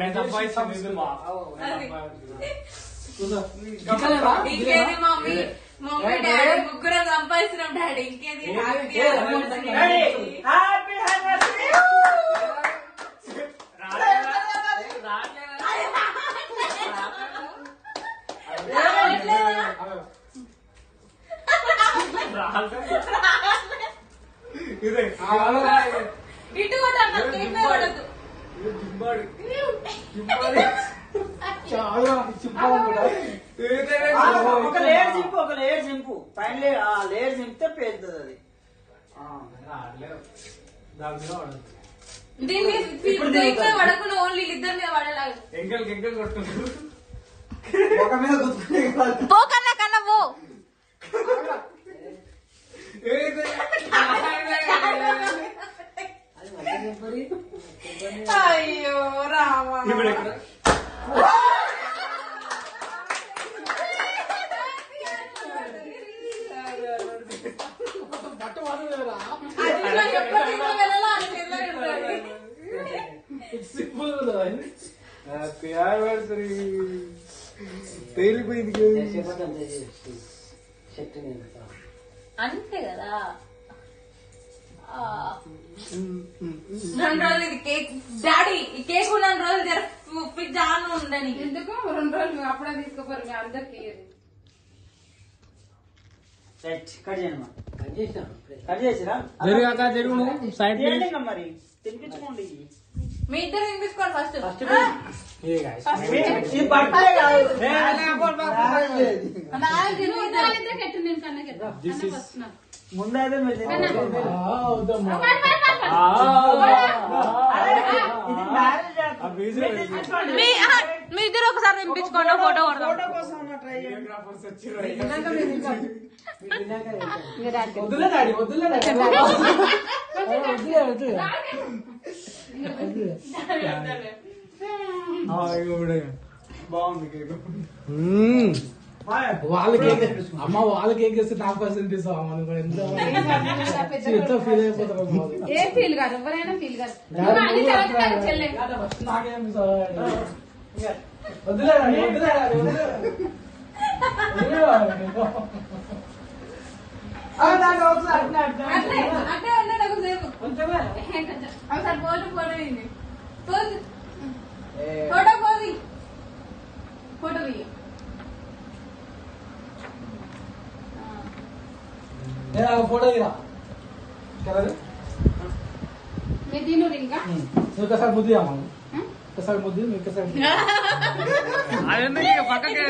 నేను సంపాదించింది ఇంకేది మమ్మీ మమ్మీ డాడీ ముగ్గురు సంపాదిస్తున్నాం డాడీ ఇంకేది ఇటు కూడా పడదు ఒక లేయర్ చింపు పైన లేయర్ చింపితే పేలుతుంది అది దీన్ని పడకుండా ఓన్లీ ఇద్దరు మీద పడేలాగా ఎంకల్ కొట్టుకుంటారు ఒక మీద గుర్తుకునే పో కన్నా కన్నా పో అయ్యో రామా తేలిపోయింది అంతే కదా 2 రోజులు ఇది కేక్ డాడీ ఈ కేక్ ఉన్న రోజులు ఫ్రిడ్జ్ ఆన్ ఉండని ఎందుకు 2 రోజులు అప్పుడే తీసుకోపోరు మీ అందరికి కట్ చేసిరా జరుగు సైడ్ మరి తినిపించుకోండి మీ ఇద్దరు తినిపించుకోండి ఫస్ట్ ముందైతే మీ ఇద్దరు ఒకసారి తినిపించుకోండి ఫోటో కొడదాం బాగుంది కేక్ వాళ్ళకి అమ్మ వాళ్ళకి ఏం చేస్తే నాకు పర్సెంట్ ఇస్తాం ఎంత ఫీల్ అయిపోతారు ఏ ఫీల్ కాదు ఎవరైనా ఫీల్ కాదు చెల్లె నాకేం వద్దులేదండి అంటే ఒకసారి ఫోటో పోది ఫోటో తీయ ఫోటో తీరా మీరు తిను ఇంకా ఒకసారి ముద్దు ఒకసారి ముద్దు ఒకసారి పక్కకే